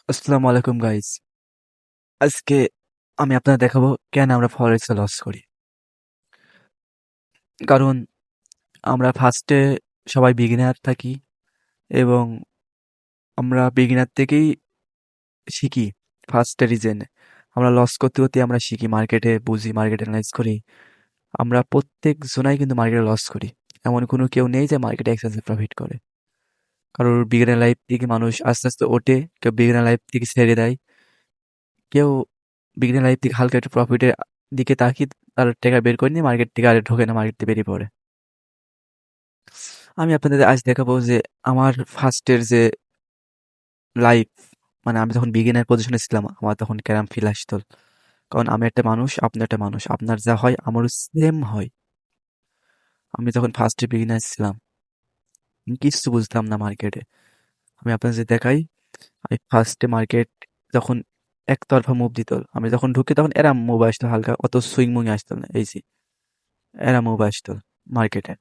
আসসালামু আলাইকুম গাইস। আজকে আমি আপনাদের দেখাবো কেন আমরা ফরেক্সে লস করি। কারণ আমরা ফার্স্টে সবাই বিগিনার থাকি এবং আমরা বিগিনার থেকেই শিখি। ফার্স্টে রিজেন আমরা লস করতে করতে আমরা শিখি, মার্কেটে বুঝি, মার্কেট অ্যানালাইজ করি। আমরা প্রত্যেক জনাই কিন্তু মার্কেটে লস করি। এমন কোনো কেউ নেই যে মার্কেটে এক্সেসিভ প্রফিট করে। কারোর বিগিনার লাইফ থেকে মানুষ আস্তে আস্তে ওঠে, কেউ বিগিনার লাইফ থেকে ছেড়ে দেয়, কেউ বিগিনার লাইফ থেকে হালকা একটু প্রফিটের দিকে তাকিয়ে তার টাকা বের করে নিয়ে মার্কেট থেকে আর ঢোকে না, মার্কেট থেকে বেরিয়ে পড়ে। আমি আপনাদের আজ দেখাবো যে আমার ফার্স্টের যে লাইফ, মানে আমি যখন বিগিনার পজিশনে ছিলাম আমার তখন কেরাম ফিল আসতো। কারণ আমি একটা মানুষ, আপনি একটা মানুষ, আপনার যা হয় আমারও সেম হয়। আমি যখন ফার্স্টে বিগিনার ছিলাম আমি কিচ্ছু বুঝতাম না মার্কেটে। আমি আপনাদের যে দেখাই, আমি ফার্স্টে মার্কেট যখন একতরফা মুভ দিত, আমি যখন ঢুকি তখন এরা মুভ আসতো হালকা, অত সুইং মুং আসতো না, এই যে এরা মুভ আসতো মার্কেটে।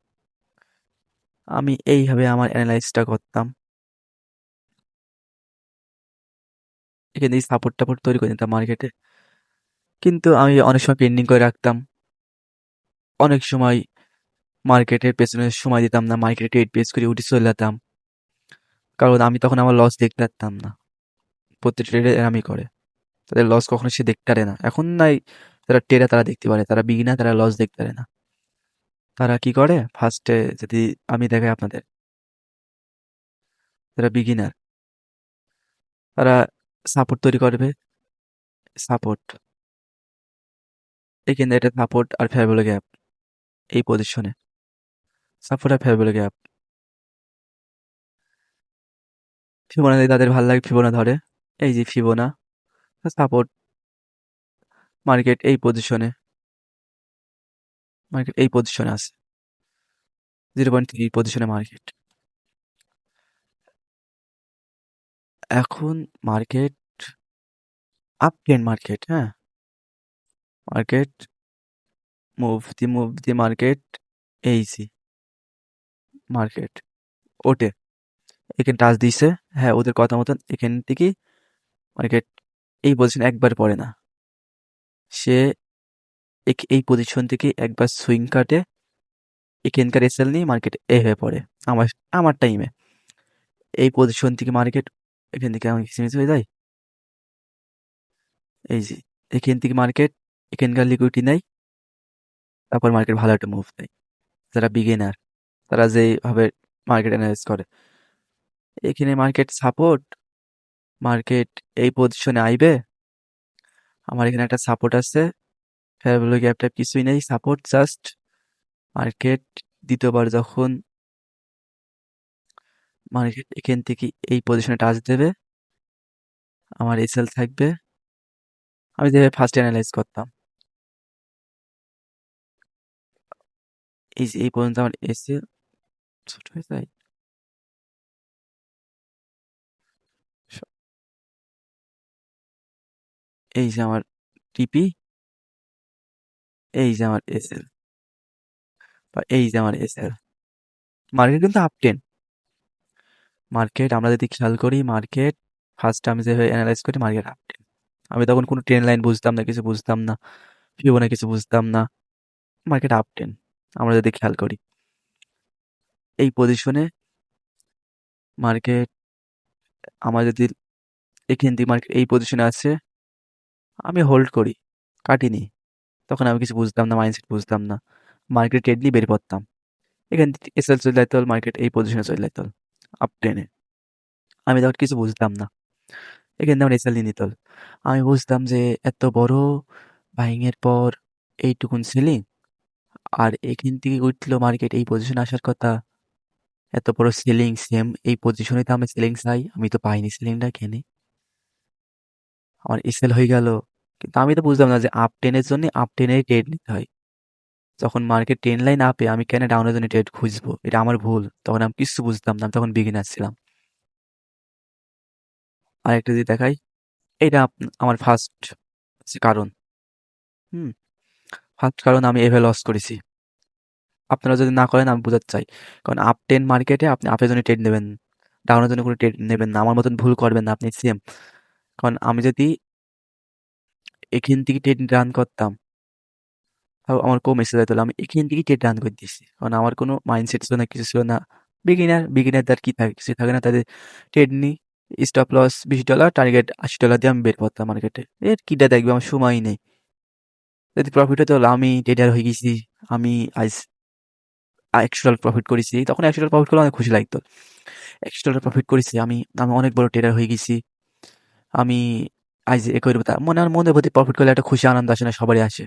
আমি এইভাবে আমার অ্যানালাইসটা করতাম, এখানে সাপোর্ট টাপোর্ট তৈরি করে নিতাম মার্কেটে। কিন্তু আমি অনেক সময় পেন্ডিং করে রাখতাম, অনেক সময় মার্কেটের পেছনে সময় দিতাম না, মার্কেটে ট্রেড পেস করে উঠে চলে যেতাম। কারণ আমি তখন আমার লস দেখতে পারতাম না। প্রত্যেক ট্রেডে এরামই করে, তাদের লস কখনো সে দেখতে পারে না। এখন নাই, যারা ট্রেডার তারা দেখতে পারে, তারা বিগিনার তারা লস দেখতে পারে না। তারা কি করে ফার্স্টে, যদি আমি দেখাই আপনাদের, যারা বিগিনার তারা সাপোর্ট তৈরি করবে। সাপোর্ট, এখানে এটা সাপোর্ট আর ফেভারেবল গ্যাপ, এই পজিশনে সাপোর্ট আর ফেভারেবল গ্যাপ। ফিবোনা যদি তাদের ভালো লাগে ফিবোনা ধরে, এই যে ফিবোনা সাপোর্ট। মার্কেট এই পজিশনে, মার্কেট এই পজিশনে আছে, 0.3 পজিশনে মার্কেট। এখন মার্কেট আপ ট্রেন্ড মার্কেট, হ্যাঁ, মার্কেট মুভ দি মার্কেট, এই যে মার্কেট ওঠে, এখানে টাচ দিছে, হ্যাঁ ওদের কথা মতন এখান থেকে মার্কেট এই পজিশন একবার পড়ে না, সে এই পজিশন থেকে একবার সুইং কাটে, এখানকার এসএল নিয়ে মার্কেট এ হয়ে পড়ে। আমার আমার টাইমে এই পজিশন থেকে মার্কেট এখান থেকে আমার কিসমিস হয়ে যায়, এই যে এখান থেকে মার্কেট এখানকার লিকুইডিটি নেয়, তারপর মার্কেট ভালো একটা মুভ দেয়। যারা বিগিনার তারা যেভাবে মার্কেট অ্যানালাইজ করে, এখানে মার্কেট সাপোর্ট, মার্কেট এই পজিশনে আইবে, আমার এখানে একটা সাপোর্ট আছে, ফেয়ারভ্যালু গ্যাপ ট্যাপ কিছুই নেই, সাপোর্ট জাস্ট। মার্কেট দ্বিতীয়বার যখন মার্কেট এখান থেকে এই পজিশনে টাচ দেবে, আমার এসএল থাকবে। আমি যেভাবে ফার্স্ট অ্যানালাইজ করতাম, এই যে এই পর্যন্ত আমার এসএল ছোট হয়ে যায়, স- এই যে আমার টিপি, এই যে আমার এসএল, বা এই যে আমার এসএল। মার্কেট কিন্তু আপ টেন, মার্কেট আমরা যদি খেয়াল করি, মার্কেট ফার্স্ট আমি যেভাবে অ্যানালাইজ করি মার্কেট আপ টেন। আমি তখন কোনো ট্রেন লাইন বুঝতাম না, কিছু বুঝতাম না, ফিবোনা কিছু বুঝতাম না, মার্কেট আপ টেন। আমরা যদি খেয়াল করি এই পজিশনে মার্কেট, আমার যদি এখান থেকে মার্কেট এই পজিশনে আছে, আমি হোল্ড করি, কাটিনি। তখন আমি কিছু বুঝতাম না, মাইন্ডসেট বুঝতাম না, মার্কেট ট্রেড নিয়ে বের করতাম। এখান থেকে এসএল চলে যাইতে হল, মার্কেট এই পজিশনে চলে যাইতে হল আপ টেনে। আমি তখন কিছু বুঝতাম না, এখান থেকে আমার এসএল নিয়ে নিতে হল। আমি বুঝতাম যে এত বড় বাইং এর পর এইটুকুন সেলিং, আর এখান থেকে উঠলো মার্কেট এই পজিশনে আসার কথা, এত বড় সেলিং, সেম এই পজিশনে তো আমি সেলিং চাই, আমি তো পাইনি সেলিংটা কেনে, আমার এসএল হয়ে গেল। কিন্তু আমি তো বুঝলাম না যে আপ টেনের জন্য আপ টেনের ট্রেড নিতে হয়। যখন মার্কেট ট্রেন লাইন আপে আমি কেন ডাউনের জন্য ট্রেড খুঁজবো, এটা আমার ভুল। তখন আমি কিছু বুঝতাম না, আমি তখন বিগিনার ছিলাম। আর একটা যদি দেখাই, এটা আমার ফার্স্ট কারণ, হুম, ফার্স্ট কারণ আমি এভাবে লস করেছি। আপনারা যদি না করেন আমি বোঝাতে চাই, কারণ আপ টেন মার্কেটে আপনি আপের জন্য ট্রেড নেবেন, ডাউনের জন্য কোনো ট্রেড নেবেন না, আমার মতন ভুল করবেন না আপনি, সেম কারণ আমি যদি এখান থেকে ট্রেড রান করতাম, তাও আমার কম এসে যেত। আমি এখান থেকে ট্রেড রান করে দিয়েছি, কারণ আমার কোনো মাইন্ডসেট ছিল না, কিছু ছিল না। বিগিনারদের কি থাকে, কিছু থাকে না, তাদের ট্রেড নিই, স্টপ লস $20, টার্গেট $80 দিয়ে আমি বের করতাম মার্কেটে। এর কিটা দেখবে, আমার সময় নেই। যদি প্রফিট হতো, আমি ট্রেডার হয়ে গেছি, আমি আজ $100 প্রফিট করেছি, তখন $100 প্রফিট করলে অনেক খুশি লাগতো। $100 প্রফিট করেছি, আমি আমি অনেক বড় ট্রেডার হয়ে গেছি। আমি আজ এ করবো, তা মনে আমার মনের প্রতি প্রফিট করলে একটা খুশি আনন্দ আসে না, সবারই আসে।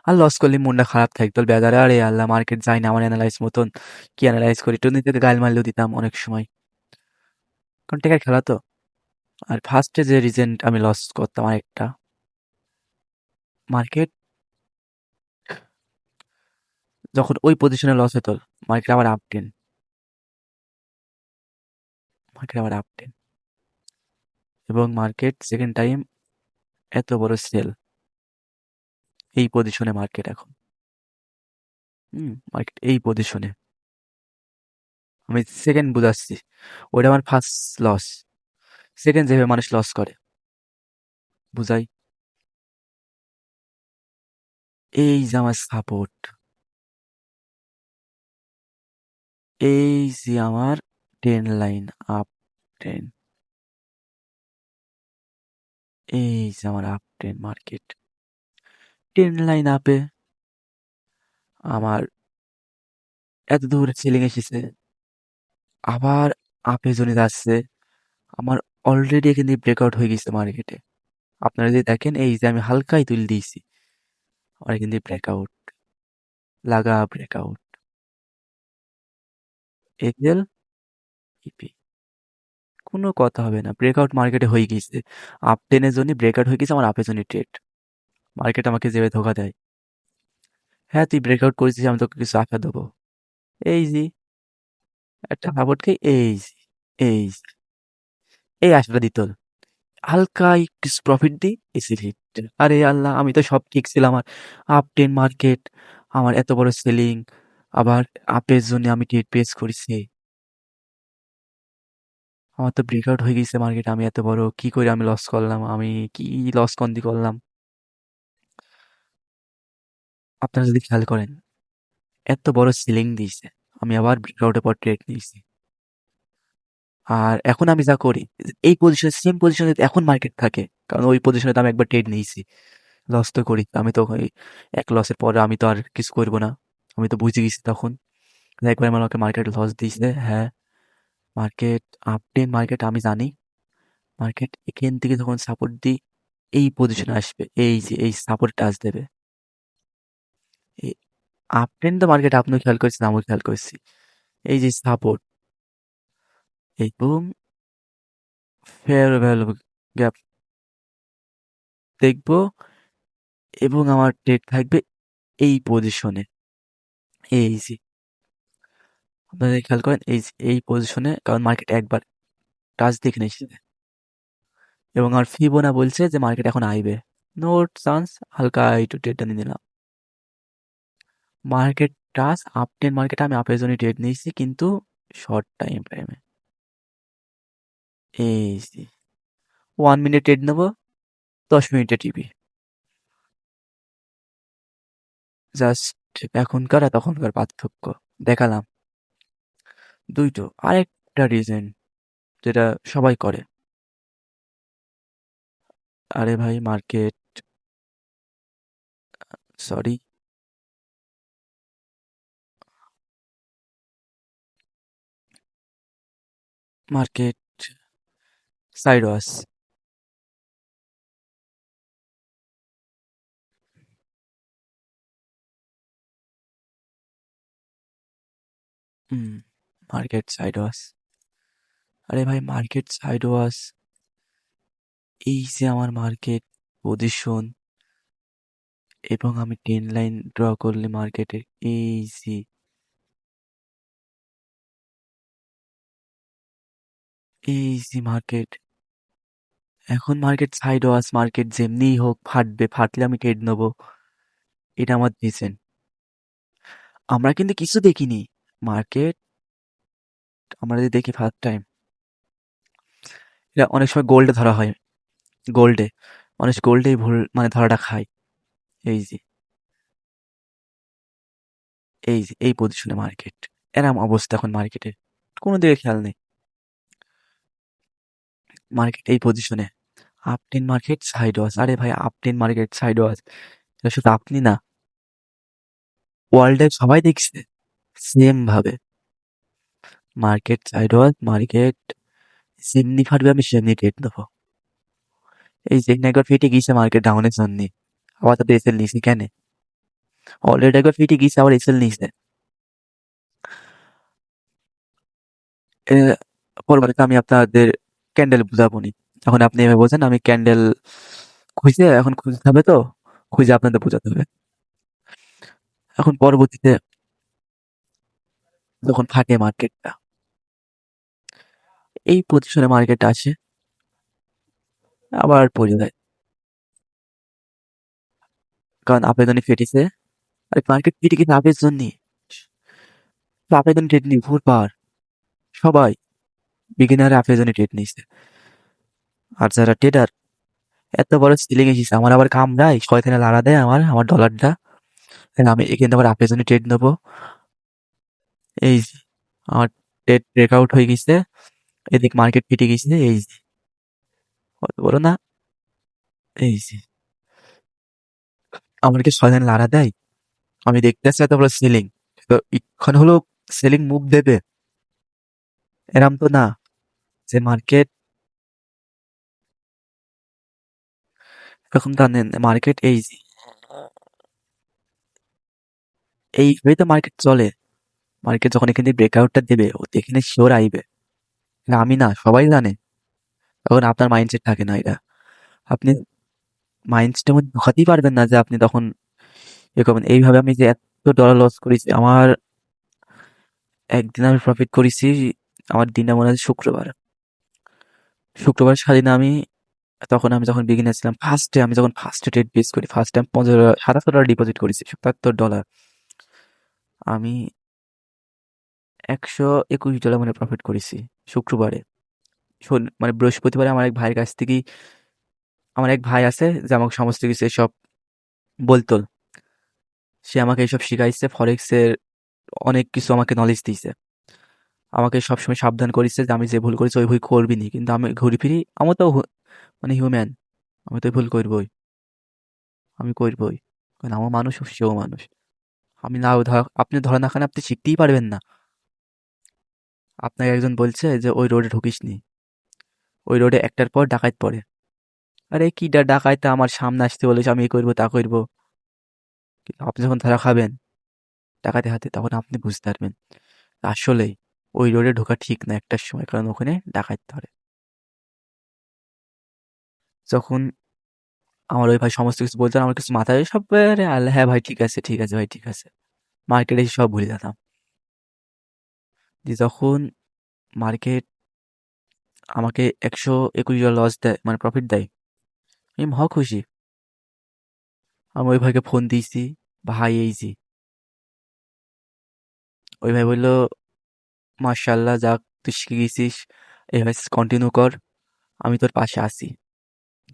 আর লস করলে মনটা খারাপ থাকতো, বেজারে আরে আল্লাহ মার্কেট যায় না আমার অ্যানালাইজ মতন, কি অ্যানালাইজ করি, টুনি থেকে গাল মারলেও দিতাম অনেক সময়, কারণ টেকার খেলা তো। আর ফার্স্টে যে রিজেন্ট আমি লস করতাম আরেকটা, মার্কেট যখন ওই পজিশনে লস হতো, মার্কেট আবার আপটেন, মার্কেট আবার আপটেন, এবং মার্কেট সেকেন্ড টাইম এত বড় সেল, এই পজিশনে মার্কেট এখন, মার্কেট এই পজিশনে, আমি সেকেন্ড বুঝাচ্ছি, ওইটা আমার ফার্স্ট লস। সেকেন্ড যেভাবে মানুষ লস করে, বুঝাই, এই যে আমার সাপোর্ট, এই যে আমার ট্রেন লাইন আপ ট্রেন, এই যে আমার up train market, train line আপে আমার এত দূর সেলিং এসেছে, আবার আপে জনে যাচ্ছে, আমার অলরেডি এখান থেকে ব্রেকআউট হয়ে গেছে মার্কেটে। আপনারা যদি দেখেন, এই যে আমি হালকাই তুলে দিয়েছি, আমার এখান থেকে ব্রেকআউট, লাগা ব্রেকআউট, এফএল ইপি, কোনো কথা হবে না, ব্রেকআউট মার্কেটে হয়ে গেছে। আপ টেনের জন্য ব্রেকআউট হয়ে গেছে, আমার আপের জন্য ট্রেড। মার্কেট আমাকে যেভাবে ধোকা দেয়, হ্যাঁ তুই ব্রেকআউট করেছিস, আমি তোকে কিছু আশা দেবো, এই যে একটা সাপোর্ট খাই, এই যে, এই যে, এই আশাটা দিত, হালকা কিছু প্রফিট দিই, এসি হিট। আরে আল্লাহ, আমি তো সব ঠিক ছিল আমার, আপ টেন মার্কেট, আমার এত বড় সেলিং, আবার আপের জন্য আমি ট্রেড পেস করেছি, আমার তো ব্রেকআউট হয়ে গেছে মার্কেট, আমি এত বড় কি করে আমি লস করলাম, আমি কি লস কন্দি করলাম। আপনারা যদি খেয়াল করেন, এত বড় সিলিং দিয়েছে, আমি আবার ব্রেকআউটের পর ট্রেড নিয়েছি। আর এখন আমি যা করি, এই পজিশনে, সেম পজিশনে এখন মার্কেট থাকে, কারণ ওই পজিশনে তো আমি একবার ট্রেড নিয়েছি, লস তো করি আমি তো, ওই এক লসের পরে আমি তো আর কিছু করবো না, আমি তো বুঝে গেছি তখন যে একবার আমাকে মার্কেট লস দিয়েছে। হ্যাঁ, মার্কেট আপটেন মার্কেট, আমি জানি মার্কেট এখান থেকে যখন সাপোর্ট দিই, এই পজিশনে আসবে, এই যে এই সাপোর্ট টাচ দেবে, এই আপটেন তো মার্কেট আপনিও খেয়াল করছেন, আমিও খেয়াল করছি, এই যে সাপোর্ট, এবং ফেয়ার ভ্যালু গ্যাপ দেখবো, এবং আমার ট্রেড থাকবে এই পজিশনে, এই যে আপনারা খেয়াল করেন, এই যে এই পজিশনে, কারণ মার্কেট একবার টাচ দেখে নিয়েছে, এবং আমার ফিবোনা বলছে যে মার্কেট এখন আইবে, নো চান্স, হালকা একটু ট্রেডটা নিয়ে নিলাম, মার্কেট টাচ আপটেন মার্কেট, আমি আপের জন্য ট্রেড নিয়েছি, কিন্তু শর্ট টাইম ফ্রেমে, এই যে 1 মিনিট ট্রেড নেবো, 10 মিনিটে টিপি, জাস্ট এখনকার আর তখনকার পার্থক্য দেখালাম দুইটো। আরেকটা রিজন যেটা সবাই করে, আরে ভাই market, sorry, market side wash, hmm, market side wash, আরে ভাই মার্কেট সাইড ওয়াশ, এই যে আমার মার্কেট পজিশন, এবং আমি ট্রেন লাইন ড্র করলে মার্কেটের, এই যে, এই যে মার্কেট, এখন মার্কেট সাইড ওয়াশ, মার্কেট যেমনিই হোক ফাটবে, ফাটলে আমি ট্রেড নেবো, এটা আমার দিয়েছেন। আমরা কিন্তু কিছু দেখিনি, মার্কেট আমরা যদি দেখি ফার্স্ট টাইম, এটা অনেক সময় গোল্ডে ধরা হয়, গোল্ডে। মানুষ গোল্ডেই ভুল মানে ধরাটা খায়। এই যে, এই পজিশনে মার্কেট। এরম অবস্থা এখন মার্কেটের। কোনো দিকে খেয়াল নেই। মার্কেট এই পজিশনে। Uptrend market side watch. আরে ভাই আপট্রেন্ড মার্কেট সাইড ওয়াচ। এটা শুধু আপনি না, ওয়ার্ল্ডের সবাই দেখছে সেম ভাবে। মার্কেট সাইড ওয়াচ, মার্কেট যেমনি ফাটবে আমি সেমনি ট্রেড নেবো। এই যে একবার ফেটে গিয়েছে মার্কেট ডাউনের জন্য, আবার তাদের এসএল নিয়েছি কেন? অলরেডি একবার ফেটে গিয়েছে, আবার এসএল নিয়েছে। পরবর্তীতে আমি আপনাদের ক্যান্ডেল বুঝাবো নি। এখন আপনি এভাবে বোঝেন, আমি ক্যান্ডেল খুঁজে এখন খুঁজতে হবে তো, খুঁজে আপনাদের বোঝাতে হবে। এখন পরবর্তীতে যখন ফাটে মার্কেটটা, এই পজিশনে মার্কেট আসে, আবার পড়ে যায়। কারণ আবেদনে ফেটেছে। আরে মার্কেট ফিটে গেছে আপের জন্যই। আবেদন ট্রেড নিই ভোরবার সবাই, বিগিনার আপের জন্য ট্রেড নিচ্ছে। আর যারা ট্রেডার এত বড় সিলিং এসেছে, আমার আবার কামড়ায় শয়তানে লাড়া দেয় আমার আমার ডলারটা। আমি এখানে আবার আপের জন্য ট্রেড নেবো। এই যে, আমার ট্রেড ব্রেকআউট হয়ে গেছে, এদিক মার্কেট ফিটে গেছে। এই যে, কত বড় না? এই যে, আমাকে শয়তানে লাড়া দেয়। আমি দেখতে আসছি এত বড় সিলিং, তো এখন হলো সেলিং মুভ দেবে। এরম তো না যে মার্কেট, এখন জানেন মার্কেট এই যে, এইভাবেই তো মার্কেট চলে। মার্কেট যখন এখান থেকে ব্রেকআউটটা দেবে, ও তো এখানে শিওর আইবে। এটা আমি না, সবাই জানে। তখন আপনার মাইন্ডসেট থাকে না এটা। আপনি মাইন্ডসেটের মধ্যে ঢোকাতেই পারবেন না যে আপনি তখন ইয়ে করবেন। এইভাবে আমি যে এত ডলার লস করেছি, আমার একদিন আমি প্রফিট করেছি। আমার দিনটা মনে হয় শুক্রবার। শুক্রবার স্বাধীন আমি, তখন আমি যখন বিগিনার ছিলাম, আমি যখন ফার্স্টে ট্রেড বেস করি, ফার্স্ট টাইম ৭৭ ডিপোজিট করেছি, $৭৭। আমি $১২১ মানে প্রফিট করেছি শুক্রবারে। মানে বৃহস্পতিবারে আমার এক ভাইয়ের কাছ থেকেই, আমার এক ভাই আছে যে আমাকে সমস্ত কিছু এসব বলতো। সে আমাকে এসব শিখাইছে, ফরেক্সের অনেক কিছু আমাকে নলেজ দিয়েছে। আমাকে সবসময় সাবধান করেছে যে আমি যে ভুল করেছি ওই ভুল করবি নি। কিন্তু আমি ঘুরে ফিরি, আমি তো মানে হিউম্যান, আমি তো ভুল করবই, আমি করবই। কারণ আমার মানুষ, সেও মানুষ। আমি না আপনি ধরে না খান, আপনি শিখতেই পারবেন না। আপনাকে একজন বলছে যে ওই রোডে ঢুকিস নি, ওই রোডে একটার পর ডাকাত পড়ে। আরে কি ডাকাইতে আমার সামনে আসতে বলেছে, আমি এই করবো তা করবো। কিন্তু আপনি যখন ধরা খাবেন ডাকাতের হাতে, তখন আপনি বুঝতে পারবেন আসলেই ওই রোডে ঢোকা ঠিক না একটার সময়, কারণ ওখানে ডাকাত ধরে। যখন আমার ওই ভাই সমস্ত কিছু বলতেন, আমার কিছু মাথায় সব, আরে আল্লাহ, হ্যাঁ ভাই ঠিক আছে, ঠিক আছে ভাই ঠিক আছে। মার্কেটে এসে সব ভুলে যেতাম। যে যখন মার্কেট আমাকে $১২১ লস দেয়, মানে প্রফিট দেয়, আমি মহা খুশি। আমি ওই ভাইকে ফোন দিয়েছি, ভাই এই যে। ওই ভাই বললো, মার্শাল্লাহ, যাক তুই শিখে গেছিস, এইভাবে কন্টিনিউ কর, আমি তোর পাশে আছি।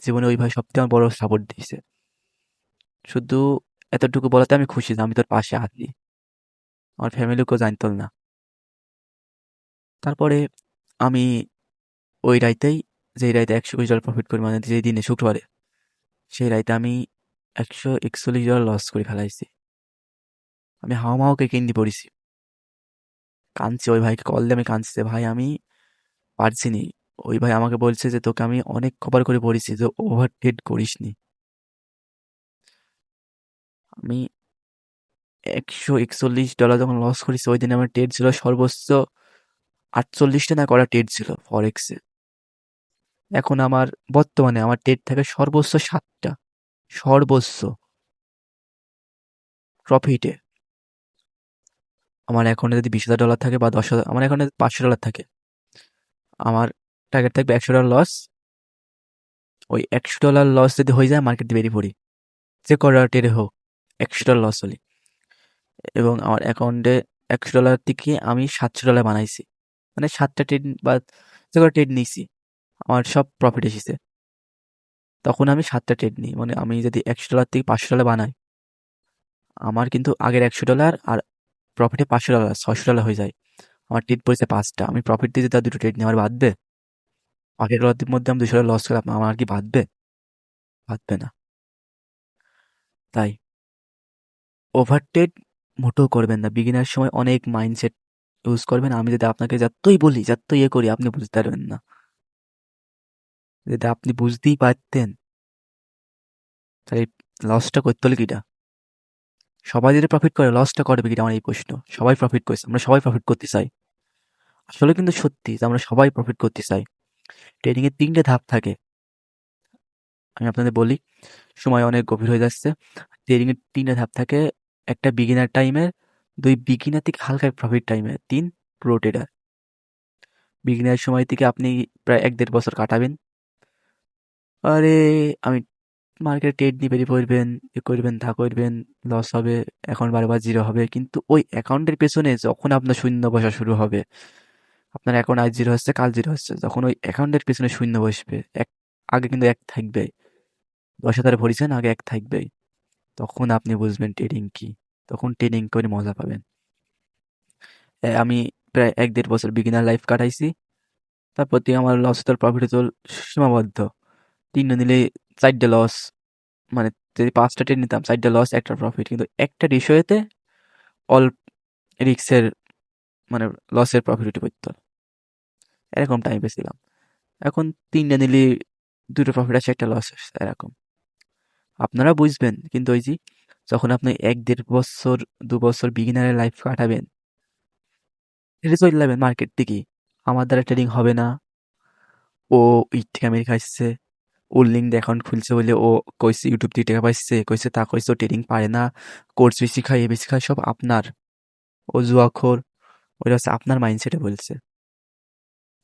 জীবনে ওই ভাই সবথেকে আমার বড় সাপোর্ট দিয়েছে। শুধু এতটুকু বলাতে আমি খুশি যে আমি তোর পাশে আছি। আমার ফ্যামিলিও কেউ জানতো না। তারপরে আমি ওই রাইতেই, যেই রাইতে $১২০ প্রফিট করি, মানে যেই দিনে শুক্রবারে, সেই রাইতে আমি $১৪১ লস করে ফেলাইছি। আমি হাওমাওকে কেন্দি পড়েছি, কাঁদছি। ওই ভাইকে কল দিয়ে আমি কাঁদছি যে, ভাই আমি পারছি নি। ওই ভাই আমাকে বলছে যে তোকে আমি অনেক কবার করে বলেছি যে ওভার ট্রেড করিস নি। আমি $১৪১ যখন লস করেছি, ওই দিনে আমার ট্রেড ছিল সর্বোচ্চ ৪৮টা না করা ট্রেড ছিল ফরেক্সে। এখন আমার বর্তমানে আমার ট্রেড থাকে সর্বোচ্চ ৭টা, সর্বোচ্চ প্রফিটে। আমার অ্যাকাউন্টে যদি $২০,০০০ থাকে বা ১০,০০০, আমার অ্যাকাউন্টে $৫০০ থাকে, আমার টার্গেট থাকবে $১০০ লস। ওই $১০০ লস যদি হয়ে যায়, মার্কেট দিয়ে বেরিয়ে পড়ি, যে কটা ট্রেডে হোক, $১০০ লস হলে। এবং আমার অ্যাকাউন্টে $১০০ থেকে আমি $৭০০ বানাইছি, মানে ৭টা ট্রেড বা যে কটা ট্রেড নিয়েছি, আমার সব প্রফিট এসেছে। তখন আমি 7টা ট্রেড নিই। মানে আমি যদি $100 থেকে $500 বানাই, আমার কিন্তু আগের $100 আর প্রফিটে $500, $600 হয়ে যায়। আমার ট্রেড পড়েছে 5টা। আমি প্রফিট দিয়ে যদি আর 2টো ট্রেড নিই, আমার বাঁধবে? আগের লটের মধ্যে আমি $200 লস করলাম, আমার কি বাঁধবে? বাঁধবে না। তাই ওভার ট্রেড মোটেও করবেন না। বিগিনার সময় অনেক মাইন্ডসেট ইউজ করবেন। আমি যদি আপনাকে যতই বলি, যতই করি, আপনি বুঝতে পারবেন না। যদি আপনি বুঝতেই পারতেন, তাহলে লসটা করতে হলে কিটা? সবাই যদি প্রফিট করে, লসটা করবে কিটা? আমার এই প্রশ্ন। সবাই প্রফিট করছে, আমরা সবাই প্রফিট করতে চাই। আসলে কিন্তু সত্যি যে আমরা সবাই প্রফিট করতে চাই। ট্রেডিং এর 3টে ধাপ থাকে। আমি আপনাদের বলি, সময় অনেক গভীর হয়ে যাচ্ছে। ট্রেডিং এর 3টে ধাপ থাকে। একটা বিগিনার টাইমের, 2 বিগিনার থেকে হালকা প্রফিট টাইমের, 3 প্রো ট্রেডার। বিগিনার সময় থেকে আপনি প্রায় 1-1.5 বছর কাটাবেন। আরে আমি মার্কেটে ট্রেড নিয়ে বেরিয়ে পড়বেন, এ করবেন, তা করবেন, লস হবে, অ্যাকাউন্ট বারবার জিরো হবে। কিন্তু ওই অ্যাকাউন্টের পেছনে যখন আপনার শূন্য বসা শুরু হবে, আপনার অ্যাকাউন্ট আজ জিরো হচ্ছে, কাল জিরো হচ্ছে, যখন ওই অ্যাকাউন্টের পেছনে শূন্য বসবে, আগে কিন্তু 1 থাকবে। 10,000 ভরিছেন, আগে 1 থাকবেই। তখন আপনি বুঝবেন ট্রেডিং কি। তখন ট্রেডিং করে মজা পাবেন। আমি প্রায় 1-1.5 বছর বিগিনার লাইফ কাটাইছি। তারপর থেকে আমার লস তো প্রফিটে তো সীমাবদ্ধ। 3টে নিলে 4টে লস। মানে যদি 5টা ট্রেড নিতাম, 4টে লস, 1টা প্রফিট। কিন্তু একটা রেশিওতে অল রিস্কের, মানে লসের প্রফিট উঠে পড়তো। এরকম টাইম পেয়েছিলাম। এখন 3টে নিলে 2টো প্রফিট আছে, 1টা লস আসছে, এরকম। আপনারা বুঝবেন, কিন্তু ওই যে যখন আপনি 1-1.5 বছর, 2 বছর বিগিনারের লাইফ কাটাবেন, এটা চলে যাবেন মার্কেট থেকে। আমার দ্বারা ট্রেডিং হবে না, ও ইট থেকে আমেরিকা আসছে, ওর লিঙ্ক অ্যাকাউন্ট খুলছে বলে ও কইছে ইউটিউব থেকে টাকা পাইছে, কইছে তা কইছে, ও ট্রেডিং পারে না, কোর্স বেশি খায়, এ বেশি খায়, সব আপনার। ও জুয়াখোর। ওইটা হচ্ছে আপনার মাইন্ডসেটে বলছে।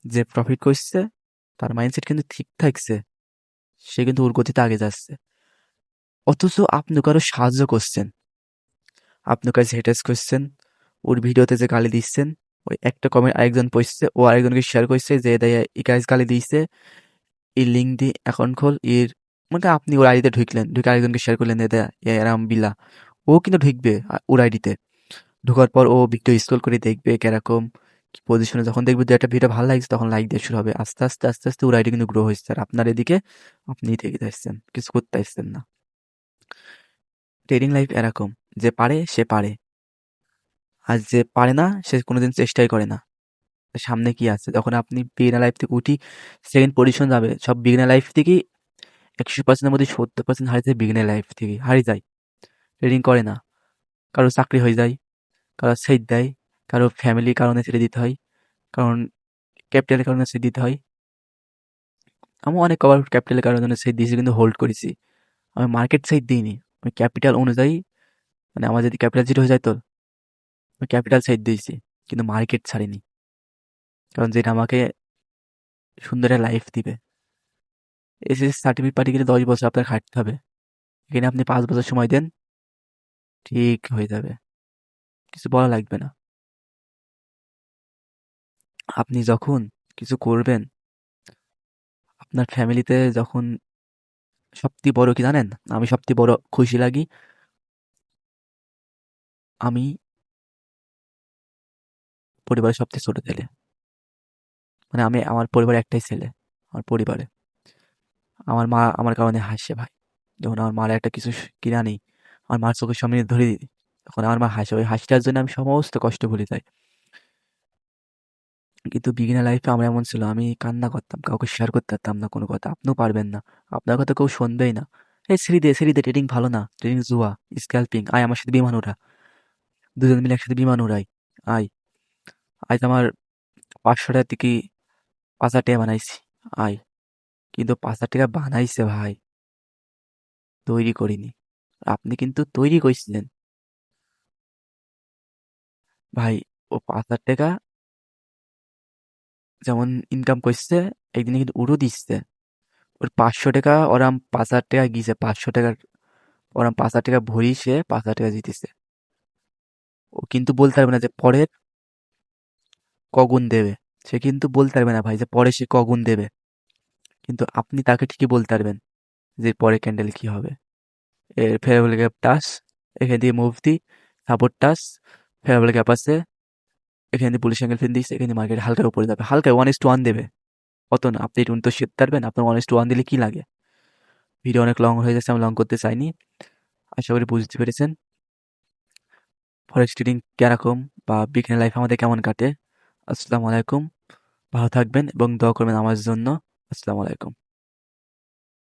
যে প্রফিট করছে, তার মাইন্ডসেট কিন্তু ঠিক থাকছে, সে কিন্তু ওর গতিতে আগে যাচ্ছে। অথচ আপনি কারো সাহায্য করছেন, আপনি কাছে হেটার্স করছেন, ওর ভিডিওতে যে গালি দিচ্ছেন, ওই একটা কমেন্ট আরেকজন পড়ছে, ও আরেকজনকে শেয়ার করছে যে দেয় ই গাইজ গালি দিয়েছে, এই লিঙ্ক দিয়ে অ্যাকাউন্ট খোল এর। মানে আপনি ওর আইডিতে ঢুকলেন, ঢুকে আরেকজনকে শেয়ার করলেন, দেয় এরাম বিলা। ও কিন্তু ঢুকবে ওর আইডিতে। ঢোকার পর ও ভিডিও স্ক্রল করে দেখবে কিরকম কি পজিশনে। যখন দেখবে যে একটা ভিডিও ভালো লাগছে, তখন লাইক দিয়ে শুরু হবে। আস্তে আস্তে আস্তে আস্তে ওর আইডি কিন্তু গ্রো হচ্ছে। আর আপনার এদিকে আপনি থেকে যাচ্ছেন, কিছু করতে আসছেন না। ট্রেডিং লাইফ এরকম, যে পারে সে পারে, আর যে পারে না সে কোনোদিন চেষ্টাই করে না। সামনে কি আছে, যখন আপনি বিগিনার লাইফ থেকে উঠি সেকেন্ড পজিশন যাবে, সব বিগিনার লাইফ থেকেই 100%-এর মধ্যে 70% হারিয়ে যায়, বিগিনার লাইফ থেকে হারিয়ে যায়। ট্রেডিং করে না, কারো চাকরি হয়ে যায়, কারো ছেড়ে দেয়, কারো ফ্যামিলির কারণে ছেড়ে দিতে হয়, কারণ ক্যাপিটালের কারণে ছেড়ে দিতে হয়। আমি অনেক কবার ক্যাপিটালের কারণে ছেড়ে দিয়েছি, কিন্তু হোল্ড করেছি। আমি মার্কেট সাইড দিইনি, আমি ক্যাপিটাল অনুযায়ী, মানে আমার যদি ক্যাপিটাল জিরো হয়ে যায়, তো আমি ক্যাপিটাল সাইড দিয়েছি, কিন্তু মার্কেট ছাড়িনি। কারণ যেটা আমাকে সুন্দর একটা লাইফ দিবে। এসএসসি সার্টিফিকেট পাঠিয়ে গেলে 10 বছর আপনার খাটতে হবে। এখানে আপনি 5 বছর সময় দেন, ঠিক হয়ে যাবে, কিছু বলা লাগবে না। আপনি যখন কিছু করবেন, আপনার ফ্যামিলিতে যখন সবথেকে বড় কি জানেন? আমি সবথেকে বড় খুশি লাগি, আমি পরিবারের সবথেকে ছোট ছেলে। মানে আমি, আমার পরিবারে একটাই ছেলে। আমার পরিবারে আমার মা আমার কারণে হাসে ভাই। যখন আমার মার একটা কিছু কিনা নেই, আমার মার চোখের সামনে ধরে দিই, তখন আমার মা হাসে। ওই হাসিটার জন্য আমি সমস্ত কষ্ট ভুলে যাই। কিন্তু বিগিনার লাইফে আমরা এমন ছিল, আমি কান্না করতাম, কাউকে শেয়ার করতে পারতাম না কোনো কথা। আপনিও পারবেন না, আপনার কথা কেউ শুনবেই না। এই ছেড়ে দে, ট্রেডিং ভালো না, ট্রেডিং জুয়া, স্ক্যাল্পিং, আয় আমার সাথে বিমান উড়া, দুজন মিলে একসাথে বিমান উড়াই, আয়। আজ আমার 500 টাকা থেকে 5,000 টাকা বানাইছি, আয়। কিন্তু 5,000 টাকা বানাইছে ভাই, তৈরি করিনি। আপনি কিন্তু তৈরি করছিলেন ভাই। ও 5,000 টাকা যেমন ইনকাম করছে, একদিনে কিন্তু উড়ো দিচ্ছে। ওর 500 টাকা, ওরাম 5,000 টাকা গিয়েছে, 500 টাকার ওরম 5,000 টাকা ভরি, সে 5,000 টাকা জিতেছে। ও কিন্তু বলতে পারবে না যে পরের কগুণ দেবে। সে কিন্তু বলতে পারবে না ভাই যে পরে সে কগুণ দেবে। কিন্তু আপনি তাকে ঠিকই বলতে পারবেন যে পরে ক্যান্ডেল কি হবে। এর ফেভারেবল গ্যাপ টাচ, এখান দিয়ে মুভ দিই, সাপোর্ট টাচ, ফেভারেবল গ্যাপ আছে, এখানে দিয়ে বুলিশ অ্যাঙ্গেল ফিন দিস, এখানে মার্কেট হালকা উপরে যাবে, হালকা 1:1 দেবে, অত না। আপনি এটা তো শিখতে পারবেন, আপনার 1:1 দিলে কি লাগে। ভিডিও অনেক লং হয়ে যাচ্ছে, আমি লং করতে চাইনি। আশা করি বুঝতে পেরেছেন ফরেক্স ট্রেডিং কিরকম বা বিগিনার লাইফ আমাদের কেমন কাটে। আসসালামু আলাইকুম, ভালো থাকবেন এবং দোয়া করবেন আমার জন্য। আসসালামু আলাইকুম।